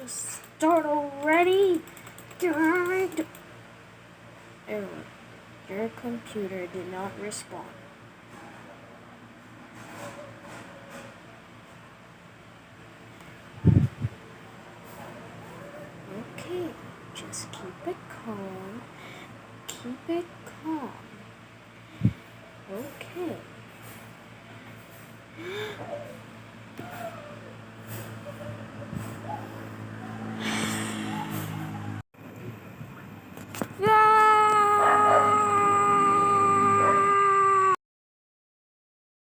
Just start already. God. Error. Your computer did not respond. Okay, just keep it calm. Keep it calm. Okay.